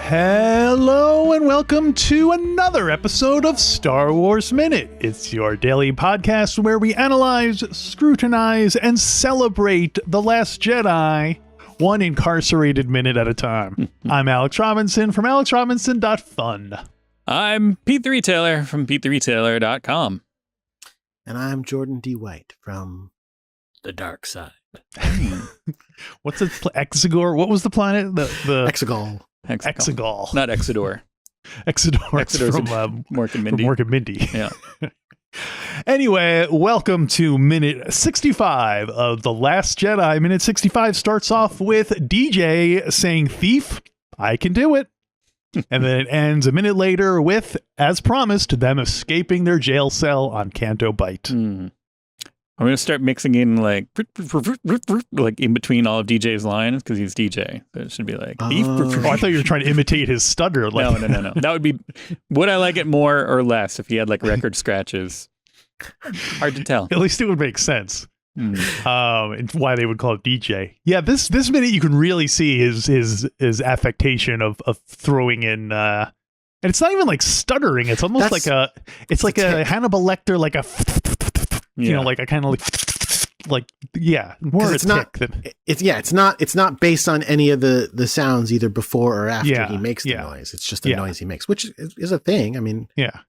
Hello and welcome to another episode of Star Wars Minute. It's your daily podcast where we analyze, scrutinize, and celebrate The Last Jedi, one incarcerated minute at a time. I'm Alex Robinson from alexrobinson.fun. I'm Pete the Retailer from PeteTheRetailer.com. And I'm Jordan D. White from The Dark Side. What's it? Exegor? What was the planet? The Exegol. Exegol. Not Exodor. Exodor's from Mork and Mindy. From Mork and Mindy. Yeah. Anyway, welcome to minute 65 of The Last Jedi. Minute 65 starts off with DJ saying, "Thief, I can do it." And then it ends a minute later with, as promised, them escaping their jail cell on Canto Bight. I'm going to start mixing in like in between all of DJ's lines because he's DJ. So it should be like, thief. I thought you were trying to imitate his stutter. No. That would be, would I like it more or less if he had like record scratches? Hard to tell. At least it would make sense. And why they would call it DJ. Yeah, this minute you can really see his affectation of throwing in and it's not even like stuttering. It's almost like a Hannibal Lecter, like a you know, like a kind of like more it's not than it's not based on any of the sounds either before or after he makes the noise. It's just the noise he makes, which is a thing. I mean, yeah.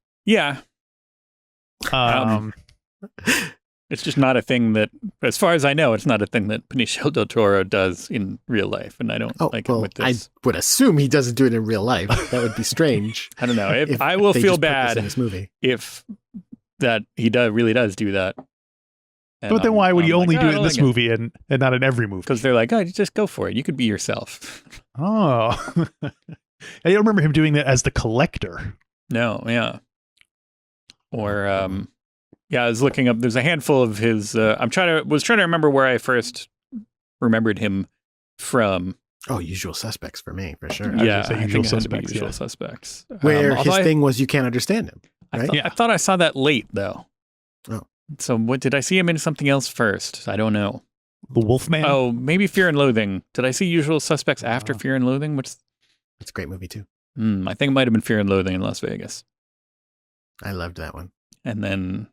It's just not a thing that, as far as I know, it's not a thing that Benicio del Toro does in real life, and I don't like it with this. I would assume he doesn't do it in real life. That would be strange. I don't know. If I will feel bad in this movie if that he really does do that. And but then why would he only do it in this movie and not in every movie? Because they're like, oh, just go for it. You could be yourself. Oh. I don't remember him doing that as the collector. No, yeah. Or, I was looking up, there's a handful of his, was trying to remember where I first remembered him from. Oh, Usual Suspects for me, for sure. Yeah, Usual Suspects. Usual Suspects. Where his thing was you can't understand him, right? I thought I saw that late, though. Oh. So what did I see him in something else first? I don't know. The Wolfman? Oh, maybe Fear and Loathing. Did I see Usual Suspects after Fear and Loathing? It's a great movie, too. I think it might have been Fear and Loathing in Las Vegas. I loved that one. And then,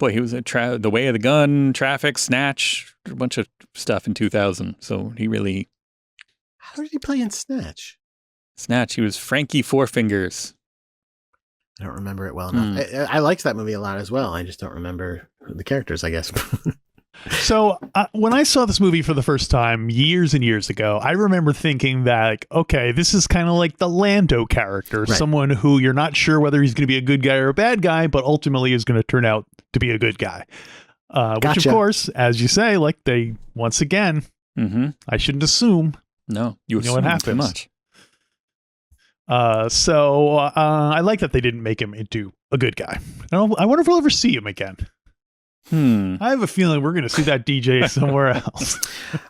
boy, he was at The Way of the Gun, Traffic, Snatch, a bunch of stuff in 2000. So he really... How did he play in Snatch? Snatch, he was Frankie Four Fingers. I don't remember it well enough. I liked that movie a lot as well. I just don't remember the characters, I guess. So when I saw this movie for the first time years and years ago, I remember thinking that, like, okay, this is kind of like the Lando character, someone who you're not sure whether he's going to be a good guy or a bad guy, but ultimately is going to turn out to be a good guy. Which, of course, as you say, like they, once again, I shouldn't assume. No, you know what happens. Too much. So I like that they didn't make him into a good guy. I wonder if we'll ever see him again. I have a feeling we're going to see that DJ somewhere else.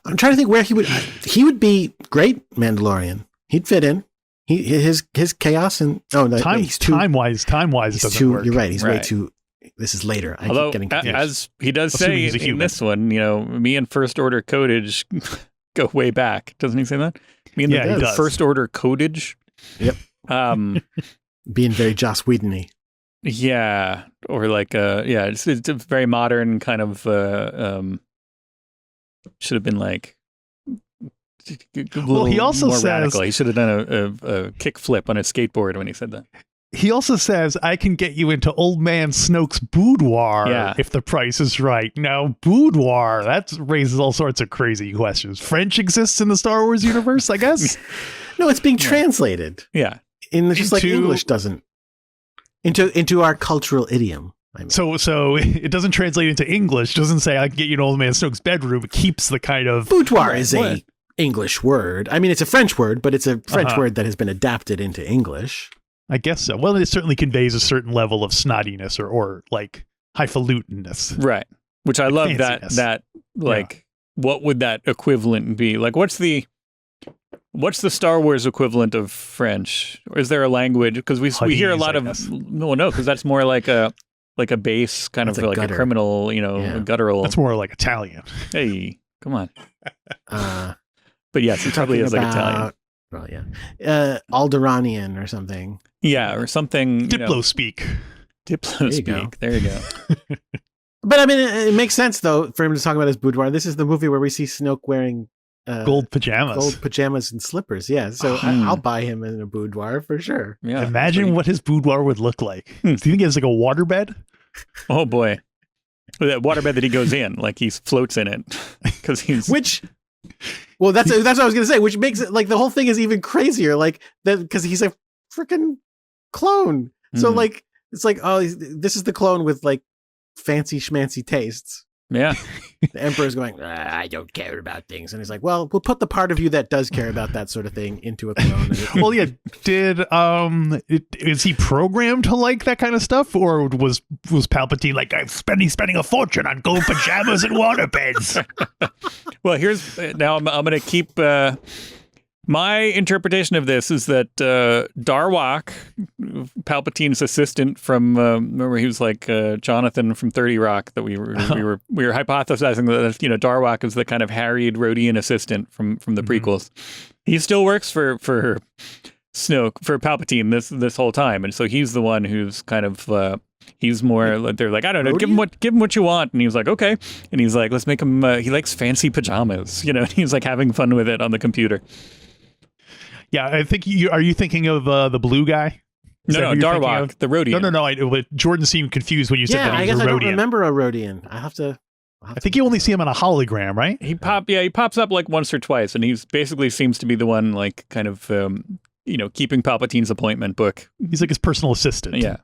I'm trying to think where he would be great Mandalorian. He'd fit in. His chaos and time wise it doesn't work. You're right. He's way too. This is later. I keep getting confused. As he does say in this one, you know, me and First Order Codage go way back. Doesn't he say that? Me and the First Order Codage. Yep. Being very Joss Whedon-y. Yeah, or like it's a very modern kind of should have been like he also says radical. He should have done a kick flip on a skateboard when he said that. He also says, I can get you into old man Snoke's boudoir if the price is right. Now, boudoir, that raises all sorts of crazy questions. French exists in the Star Wars universe, I guess? No, it's being translated. Yeah. Just like English doesn't. Into our cultural idiom. I mean. So it doesn't translate into English. It doesn't say I can get you in old man Snoke's bedroom. It keeps the kind of... Boudoir is a English word. I mean, it's a French word, but it's a French word that has been adapted into English. I guess so. Well, it certainly conveys a certain level of snottiness or like highfalutenness. Right. Which I love that what would that equivalent be? Like, what's the Star Wars equivalent of French? Or is there a language? Because we hear a lot of because that's more like a base kind of like a criminal, guttural. That's more like Italian. Hey, come on. But yes, it probably is like Italian. Well, yeah. Alderanian or something. Yeah, or something. Diplo speak. Diplo speak. There you go. But I mean, it makes sense though for him to talk about his boudoir. This is the movie where we see Snoke wearing gold pajamas, and slippers. Yeah, so I'll buy him in a boudoir for sure. Yeah, imagine what his boudoir would look like. Do you think he has like a waterbed? Oh boy, that waterbed that he goes in, like he floats in it because he's Well, that's what I was gonna say, which makes it like the whole thing is even crazier, like that because he's a freaking clone. So like it's like this is the clone with like fancy schmancy tastes. Yeah. The Emperor's going, I don't care about things. And he's like, well, we'll put the part of you that does care about that sort of thing into a clone. Well, yeah. Is he programmed to like that kind of stuff? Or was Palpatine like, I'm spending a fortune on gold pajamas and waterbeds? Well, I'm going to keep... my interpretation of this is that Darwak, Palpatine's assistant from remember he was like Jonathan from 30 Rock that we were hypothesizing that Darwak is the kind of harried Rhodian assistant from the prequels. He still works for Snoke, for Palpatine this whole time, and so he's the one who's kind of he's more. They're like, I don't know, Rhodian? give him what you want, and he's like, okay, and he's like, let's make him. He likes fancy pajamas, and he's like having fun with it on the computer. Yeah, I think are you thinking of the blue guy? No, Darwak, the Rhodian. No. Jordan seemed confused when you said that he was a Rhodian. I don't remember a Rhodian. I think you only see him on a hologram, right? He pops up like once or twice, and he's basically seems to be the one like kind of keeping Palpatine's appointment book. He's like his personal assistant. Yeah.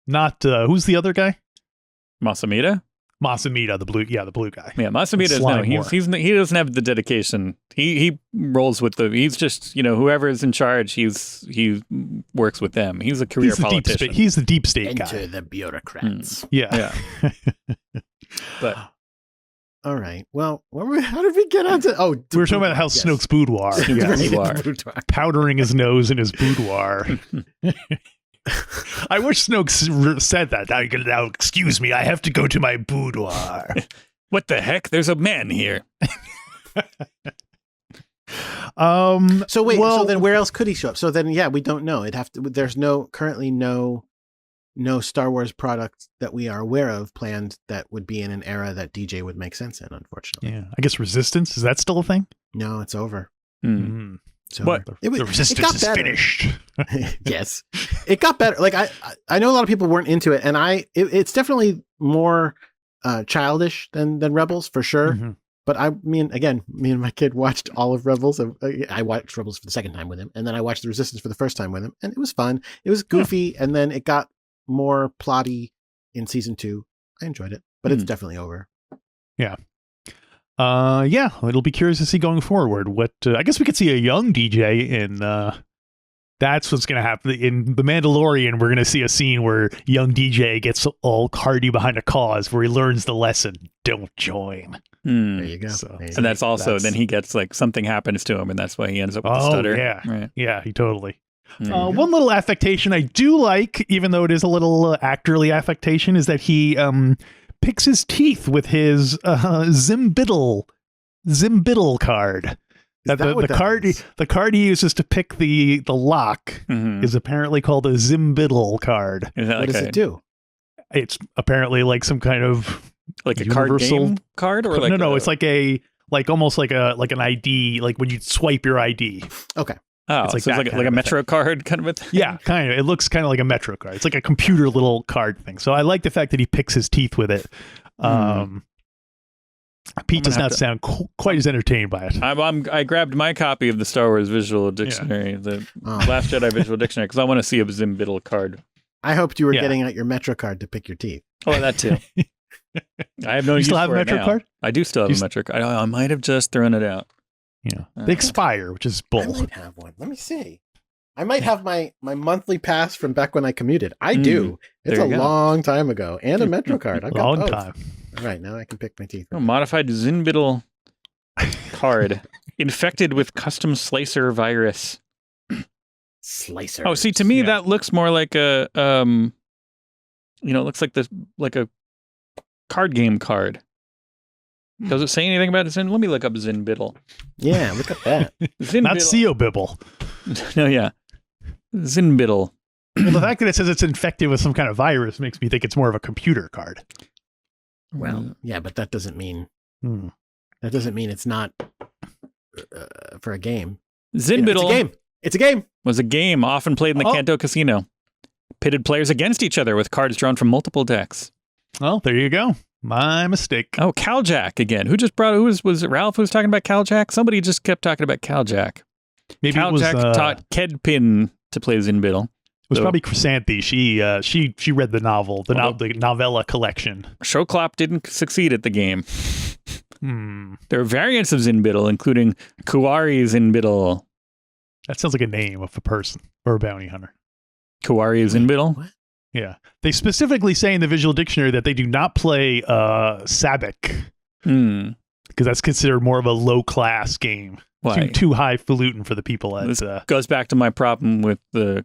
Not who's the other guy? Masamita, the blue guy. Yeah, Masamita he doesn't have the dedication. He rolls with he's just, whoever is in charge, he works with them. He's a career politician. He's the deep state guy. Enter the bureaucrats. Yeah. But all right. Well, how did we get onto? Oh, we were talking about how Snoke's boudoir. Powdering his nose in his boudoir. I wish Snoke said that. Now, excuse me, I have to go to my boudoir. What the heck? There's a man here. So wait. So then, where else could he show up? So then, we don't know. There's currently no Star Wars product that we are aware of planned that would be in an era that DJ would make sense in. Unfortunately, yeah. I guess Resistance, is that still a thing? No, it's over. Mm-hmm. So the Resistance is finished. Yes, it got better. Like I know a lot of people weren't into it, and it's definitely more childish than Rebels for sure. Mm-hmm. But me and my kid watched all of Rebels. I watched Rebels for the second time with him, and then I watched The Resistance for the first time with him, and it was fun. It was goofy, and then it got more plotty in season 2. I enjoyed it, but it's definitely over. Yeah. It'll be curious to see going forward. What I guess we could see a young DJ in. That's what's going to happen in The Mandalorian. We're going to see a scene where young DJ gets all cardy behind a cause, where he learns the lesson: don't join. There you go. And that's also then he gets like something happens to him, and that's why he ends up with a stutter. Yeah, right. Yeah, he totally. One little affectation I do like, even though it is a little actorly affectation, is that he picks his teeth with his Zinbiddle card. The card he uses to pick the lock is apparently called a Zinbiddle card. What does it do? It's apparently like some kind of like a universal card game card, or no, it's like almost like an ID, like when you swipe your ID. Okay. Oh, it's like a Metro card kind of a thing? Yeah, kind of. It looks kind of like a Metro card. It's like a computer little card thing. So I like the fact that he picks his teeth with it. Pete does not sound quite as entertained by it. I grabbed my copy of the Star Wars Visual Dictionary, the Last Jedi Visual Dictionary, because I want to see a Zinbiddle card. I hoped you were getting out your Metro card to pick your teeth. Oh, that too. I have no use still have for a it Metro now. card? I do still have a Metro card. I might have just thrown it out. Yeah, they expire, which is bull. I might have one. Let me see. I might have my monthly pass from back when I commuted. I do. It's a long time ago, and a Metro card. I've got long both. time. All right, now I can pick my teeth. Modified Zinbiddle card infected with custom slicer virus. Slicer. Oh, see, to me that looks more like a it looks like a card game card. Does it say anything about Zin? Let me look up Zinbiddle. Yeah, look up that. Not Ceobibble. No, yeah. Zinbiddle. Well, the fact that it says it's infected with some kind of virus makes me think it's more of a computer card. Well, yeah, but that doesn't mean that doesn't mean it's not for a game. Zinbiddle. It's a game. Was a game often played in the Kanto Casino. Pitted players against each other with cards drawn from multiple decks. Well, there you go. My mistake. Oh, Caljack again. Who just brought? Was it Ralph who was talking about Caljack? Somebody just kept talking about Caljack. Maybe Caljack it was, taught Kedpin to play Zinbiddle. It was probably Chrysanthi. She read the novel, the novella collection. Shoklop didn't succeed at the game. There are variants of Zinbiddle, including Kuwari Zinbiddle. That sounds like a name of a person or a bounty hunter. Kuwari Zinbiddle? What? Yeah. They specifically say in the visual dictionary that they do not play Sabak. Because that's considered more of a low-class game. Why? Too highfalutin for the people at... This goes back to my problem with the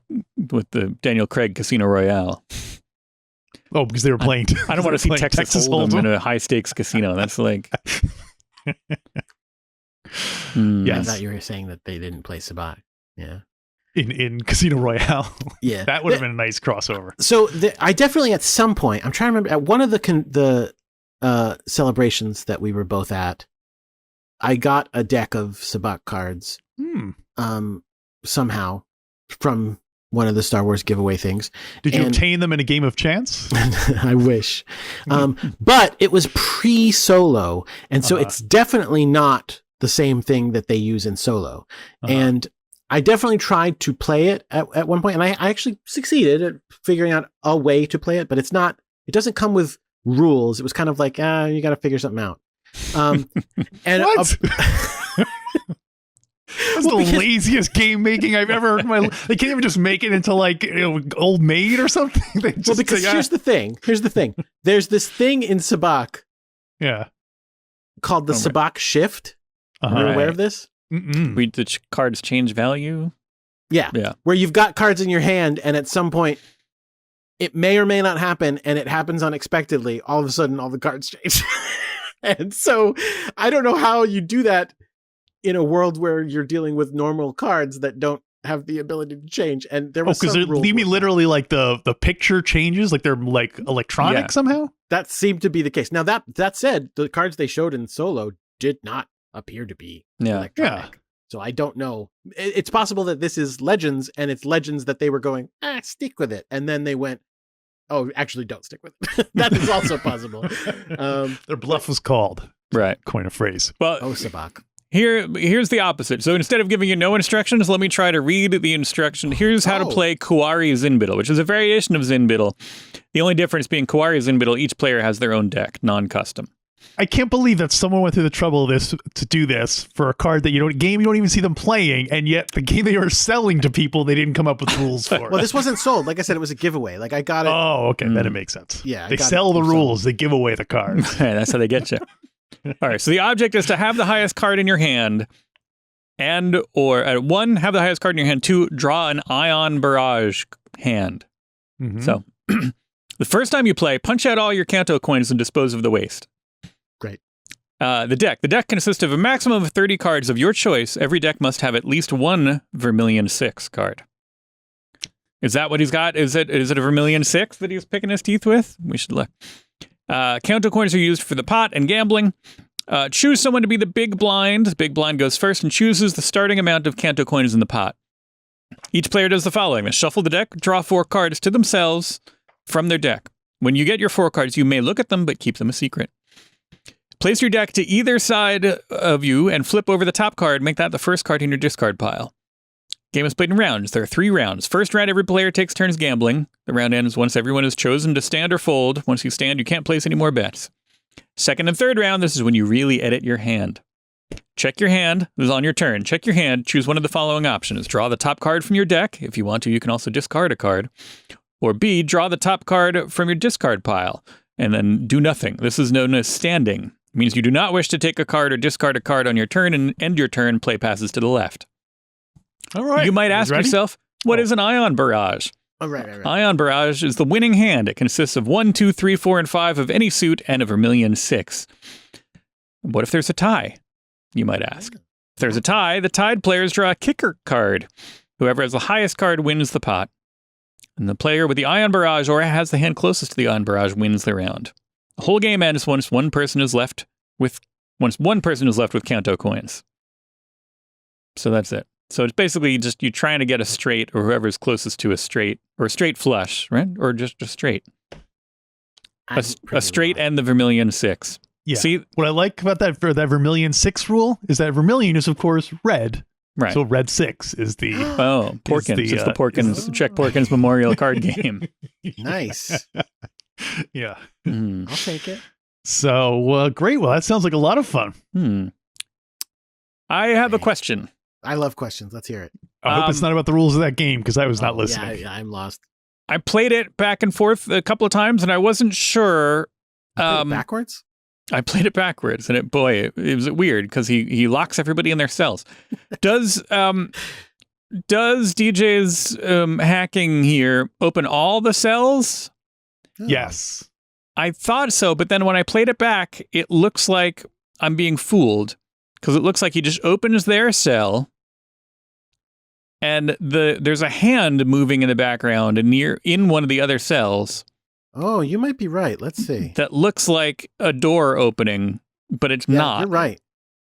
Daniel Craig Casino Royale. Oh, because they were playing... I don't want to see Texas Hold'em in a high-stakes casino. That's like... Yes. I thought you were saying that they didn't play Sabak. Yeah. In Casino Royale. Yeah. That would have been a nice crossover. So I definitely at some point, I'm trying to remember, at one of the celebrations that we were both at, I got a deck of Sabak cards somehow from one of the Star Wars giveaway things. Did you obtain them in a game of chance? I wish. But it was pre-Solo, and so it's definitely not the same thing that they use in Solo. And I definitely tried to play it at one point, and I actually succeeded at figuring out a way to play it, but it doesn't come with rules. It was kind of like, you got to figure something out. And what? That's the laziest game making I've ever heard in my life. They can't even just make it into like Old Maid or something. Because here's the thing. There's this thing in Sabak. Yeah. Called the Sabak shift. Are you aware of this? The cards change value? Yeah. Where you've got cards in your hand and at some point it may or may not happen and it happens unexpectedly. All of a sudden all the cards change. And so I don't know how you do that in a world where you're dealing with normal cards that don't have the ability to change. And there was because you mean literally like the picture changes, like they're like electronic somehow? That seemed to be the case. Now that said, the cards they showed in Solo did not appear to be electronic. Yeah. So I don't know. It's possible that this is Legends and it's Legends that they were going, stick with it. And then they went, oh, actually don't stick with it. That is also possible. Their bluff was called. Right. Coin a phrase. Well, Sabak. Here's the opposite. So instead of giving you no instructions, let me try to read the instruction. Here's how to play Kuwari Zinbiddle, which is a variation of Zinbiddle. The only difference being Kuwari Zinbiddle, each player has their own deck, non-custom. I can't believe that someone went through the trouble of to do this for a card that you don't even see them playing, and yet the game they were selling to people they didn't come up with rules for. Well, this wasn't sold. Like I said, it was a giveaway. Like I got it. Oh, okay, then it makes sense. Yeah, they sell the rules, they give away the cards. Right, that's how they get you. All right, so the object is to have the highest card in your hand, or one, have the highest card in your hand. Two, draw an ion barrage hand. So the first time you play, punch out all your Kanto coins and dispose of the waste. Great. The deck consists of a maximum of 30 cards of your choice. Every deck must have at least one Vermilion 6 card. Is that what he's got? Is it a Vermilion 6 that he's picking his teeth with? We should look. Kanto coins are used for the pot and gambling. Choose someone to be the big blind. Big blind goes first and chooses the starting amount of Kanto coins in the pot. Each player does the following. They shuffle the deck, draw 4 cards to themselves from their deck. When you get your 4 cards, you may look at them, but keep them a secret. Place your deck to either side of you and flip over the top card. Make that the first card in your discard pile. Game is played in rounds. There are 3 rounds. First round, every player takes turns gambling. The round ends once everyone has chosen to stand or fold. Once you stand, you can't place any more bets. Second and third round, this is when you really edit your hand. Check your hand. This is on your turn. Check your hand. Choose one of the following options. Draw the top card from your deck. If you want to, you can also discard a card. Or B, draw the top card from your discard pile. And then do nothing. This is known as standing. It means you do not wish to take a card or discard a card on your turn and end your turn. Play passes to the left. All right. You might ask yourself, what is an ion barrage? Oh, right. Ion barrage is the winning hand. It consists of 1, 2, 3, 4, and 5 of any suit and a Vermilion 6. What if there's a tie? You might ask. If there's a tie, the tied players draw a kicker card. Whoever has the highest card wins the pot. And the player with the ion barrage or has the hand closest to the ion barrage wins the round. The whole game ends once one person is left with Kanto coins. So that's it. So it's basically just you trying to get a straight or whoever's closest to a straight or a straight flush, right? Or just a straight. A straight and the Vermilion 6. Yeah. See, what I like about that Vermilion 6 rule is that Vermilion is, of course, red. Right. So red 6 is the... Porkins. It's the Porkins, Czech Porkins Memorial card game. Nice. Yeah. I'll take it. So, great. Well, that sounds like a lot of fun. I have a question. I love questions. Let's hear it. I hope it's not about the rules of that game because I was not listening. Yeah, I'm lost. I played it back and forth a couple of times and I wasn't sure. Backwards? I played it backwards, and it was weird because he locks everybody in their cells. Does DJ's hacking here open all the cells? Yes. I thought so, but then when I played it back, it looks like I'm being fooled because it looks like he just opens their cell, and there's a hand moving in the background and in one of the other cells. Oh, you might be right. Let's see. That looks like a door opening, but it's not. You're right.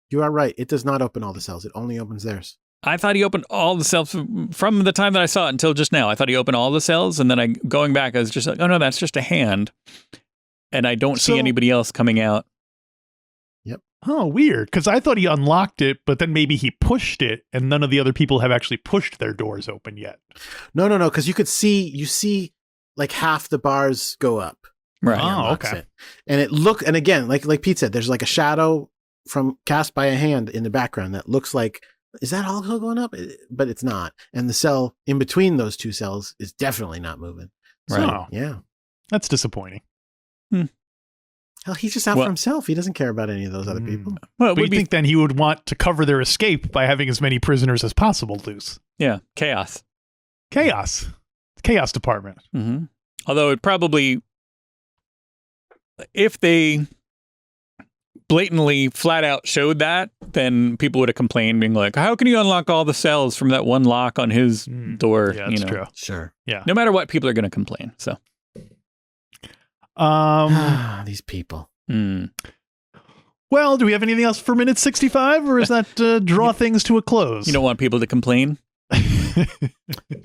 You are right. It does not open all the cells. It only opens theirs. I thought he opened all the cells from the time that I saw it until just now. I thought he opened all the cells, and then going back, I was just like, oh no, that's just a hand. And I don't see anybody else coming out. Yep. Oh, weird. Because I thought he unlocked it, but then maybe he pushed it, and none of the other people have actually pushed their doors open yet. No. Because you see like half the bars go up. Right. Oh, okay. And again, like Pete said, there's like a shadow cast by a hand in the background that looks like, is that all going up? But it's not. And the cell in between those two cells is definitely not moving. So, right. Yeah. That's disappointing. Hell, he's just out for himself. He doesn't care about any of those other people. Well, but you think then he would want to cover their escape by having as many prisoners as possible loose? Yeah. Chaos department. Mm-hmm. Although it probably, if they blatantly flat out showed that, then people would have complained, being like, how can you unlock all the cells from that one lock on his door? Yeah, that's true. Sure. Yeah. No matter what, people are going to complain. So, these people. Well, do we have anything else for minute 65, or is that draw things to a close? You don't want people to complain?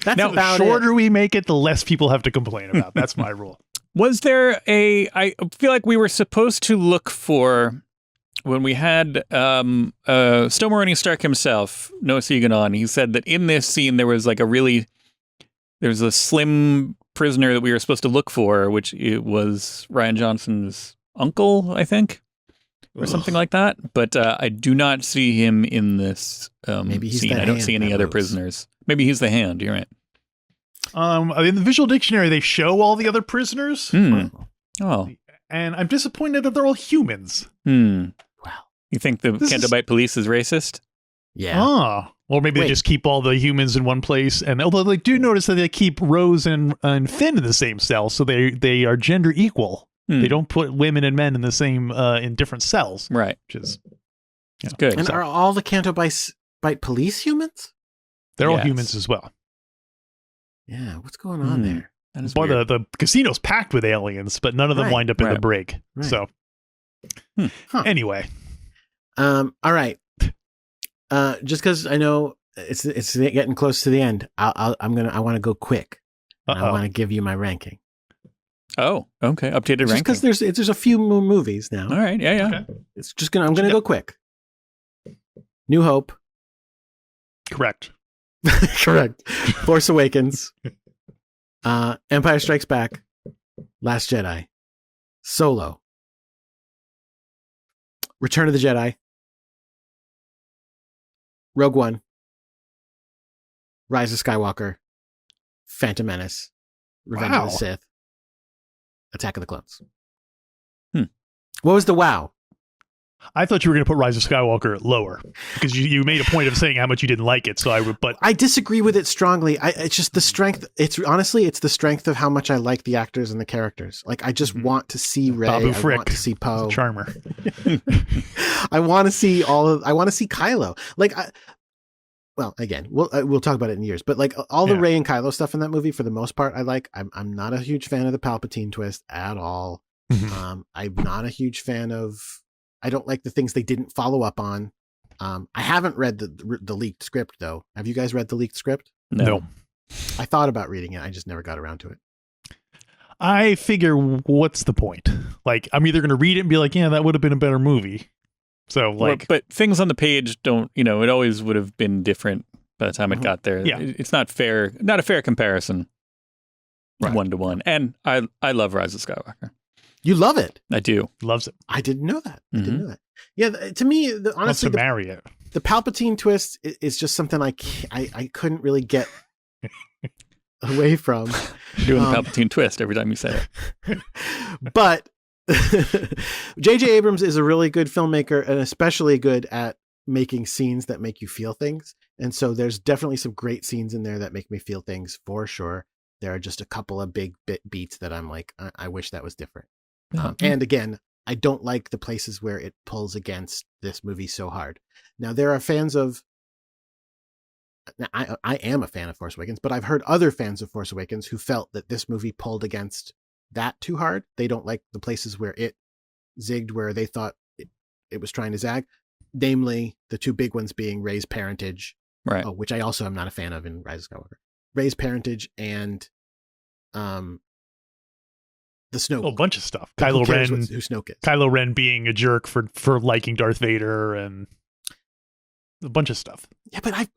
That's now, the shorter we make it, the less people have to complain about. That's my rule. Was there I feel like we were supposed to look for, when we had Stow Moroni Stark himself, Noah Segan on, he said that in this scene there was there's a slim prisoner that we were supposed to look for, which it was Rian Johnson's uncle, I think, or something like that. But I do not see him in this scene. I don't see any other prisoners. Maybe he's the hand. You're right. In the visual dictionary, they show all the other prisoners. Oh. And I'm disappointed that they're all humans. Wow. You think the Canto-Bite police is racist? Yeah. Oh. Or maybe they just keep all the humans in one place. And although they do notice that they keep Rose and Finn in the same cell, so they are gender equal. They don't put women and men in the same in different cells. Right. Which is good. And are all the Canto-Bite police humans? They're all humans as well. Yeah, what's going on there? Boy, the casino's packed with aliens, but none of them wind up in the break. Right. So, anyway. All right. Just because I know it's getting close to the end, I want to go quick. I want to give you my ranking. Oh, okay. Updated ranking. Because there's a few more movies now. All right. Yeah. Okay. It's just I'm gonna go quick. New Hope. Correct. Correct. Force Awakens. Empire Strikes Back. Last Jedi. Solo. Return of the Jedi. Rogue One. Rise of Skywalker. Phantom Menace. Revenge of the Sith. Attack of the Clones. What was the wow? I thought you were going to put Rise of Skywalker lower because you made a point of saying how much you didn't like it. So I disagree with it strongly. It's just the strength. It's the strength of how much I like the actors and the characters. Like I just want to see Rey. Babu Frick, I want to see Poe. Charmer. I want to see I want to see Kylo. Like, well, again, we'll talk about it in years. But like all the Rey and Kylo stuff in that movie, for the most part, I like. I'm not a huge fan of the Palpatine twist at all. I'm not a huge fan of. I don't like the things they didn't follow up on. I haven't read the leaked script though. Have you guys read the leaked script? No. I thought about reading it. I just never got around to it. I figure, what's the point? Like, I'm either going to read it and be like, yeah, that would have been a better movie. So like, but things on the page don't, it always would have been different by the time it got there. Yeah. It's not fair, not a fair comparison. Right. 1-to-1. And I love Rise of Skywalker. You love it. I do. Loves it. I didn't know that. I didn't know that. Yeah, to me, honestly, marry it. The Palpatine twist is just something I couldn't really get away from. You're doing the Palpatine twist every time you say it. But J.J. Abrams is a really good filmmaker and especially good at making scenes that make you feel things. And so there's definitely some great scenes in there that make me feel things for sure. There are just a couple of big beats that I'm like, I wish that was different. And again, I don't like the places where it pulls against this movie so hard. Now, there are fans of... I am a fan of Force Awakens, but I've heard other fans of Force Awakens who felt that this movie pulled against that too hard. They don't like the places where it zigged, where they thought it was trying to zag. Namely, the two big ones being Rey's parentage, right? Which I also am not a fan of in Rise of Skywalker. Rey's parentage and the Snoke. A bunch of stuff. Kylo Ren, who Snoke is. Kylo Ren being a jerk for liking Darth Vader and a bunch of stuff. Yeah, but I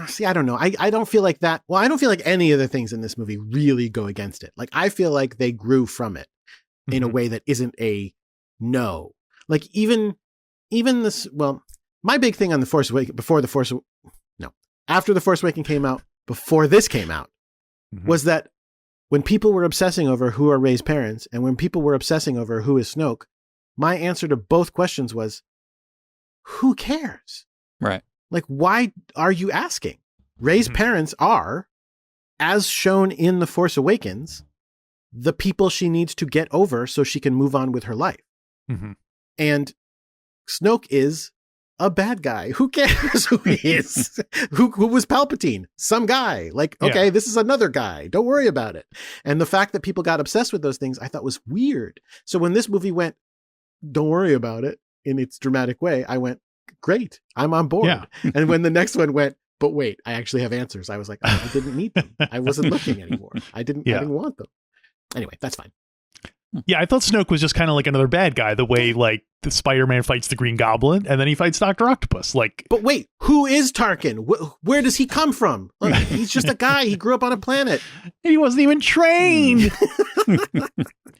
see. I don't know. I don't feel like that. Well, I don't feel like any of the things in this movie really go against it. Like I feel like they grew from it in a way that isn't a no. Like even this. Well, my big thing on the Force Awakens after the Force Awakens came out, before this came out, was that when people were obsessing over who are Rey's parents and when people were obsessing over who is Snoke, my answer to both questions was, who cares? Right. Like, why are you asking? Rey's parents are, as shown in The Force Awakens, the people she needs to get over so she can move on with her life. And Snoke is a bad guy. Who cares who he is? who was Palpatine? Some guy. Like, okay, this is another guy. Don't worry about it. And the fact that people got obsessed with those things, I thought was weird. So when this movie went, don't worry about it in its dramatic way, I went, great, I'm on board. Yeah. And when the next one went, but wait, I actually have answers, I was like, I didn't need them. I wasn't looking anymore. I didn't want them. Anyway, that's fine. Yeah, I thought Snoke was just kind of like another bad guy, the way like the Spider-Man fights the Green Goblin and then he fights Dr. Octopus. Like, but wait, who is Tarkin? Where does he come from? He's just a guy. He grew up on a planet. He wasn't even trained.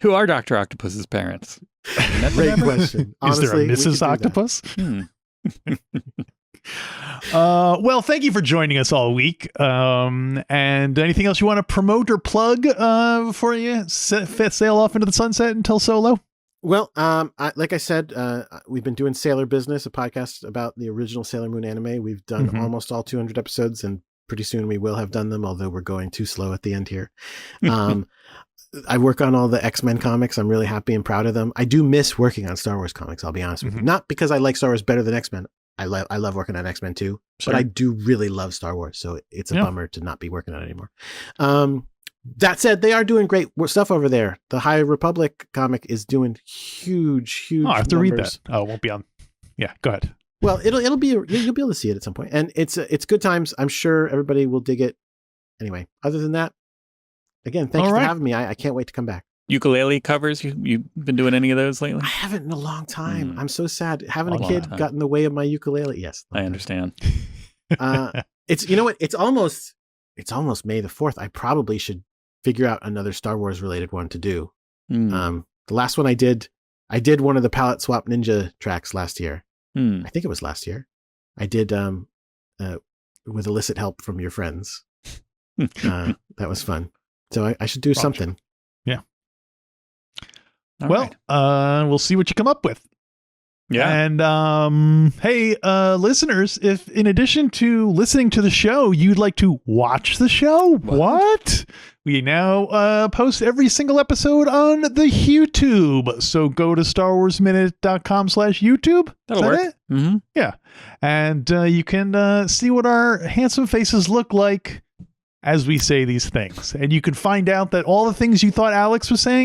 Who are Dr. Octopus's parents? Great question. Honestly, is there a Mrs. Octopus? Well, thank you for joining us all week. And anything else you want to promote or plug before you sail off into the sunset and tell Solo? Well, like I said, we've been doing Sailor Business, a podcast about the original Sailor Moon anime. We've done almost all 200 episodes, and pretty soon we will have done them, although we're going too slow at the end here. I work on all the X-Men comics. I'm really happy and proud of them. I do miss working on Star Wars comics, I'll be honest with you. Not because I like Star Wars better than X-Men. I love working on X-Men too, but I do really love Star Wars. So it's a bummer to not be working on it anymore. That said, they are doing great stuff over there. The High Republic comic is doing huge I have to read that. Oh, it won't be on. Yeah, go ahead. Well, you'll be able to see it at some point. And it's good times. I'm sure everybody will dig it. Anyway, other than that, again, thank you for having me. I can't wait to come back. Ukulele covers, you've been doing any of those lately? I haven't in a long time. I'm so sad. Having a kid got in the way of my ukulele. Yes. I understand. It's, you know what? It's almost May the 4th. I probably should figure out another Star Wars related one to do. The last one I did one of the Palette Swap Ninja tracks last year. I think it was last year. I did with illicit help from your friends. That was fun. So I should do something. Yeah. All right. We'll see what you come up with. Yeah. And hey, listeners, if in addition to listening to the show, you'd like to watch the show, what? We now post every single episode on the YouTube. So go to StarWarsMinute.com/YouTube. That'll work. It? Mm-hmm. Yeah. And you can see what our handsome faces look like as we say these things. And you can find out that all the things you thought Alex was saying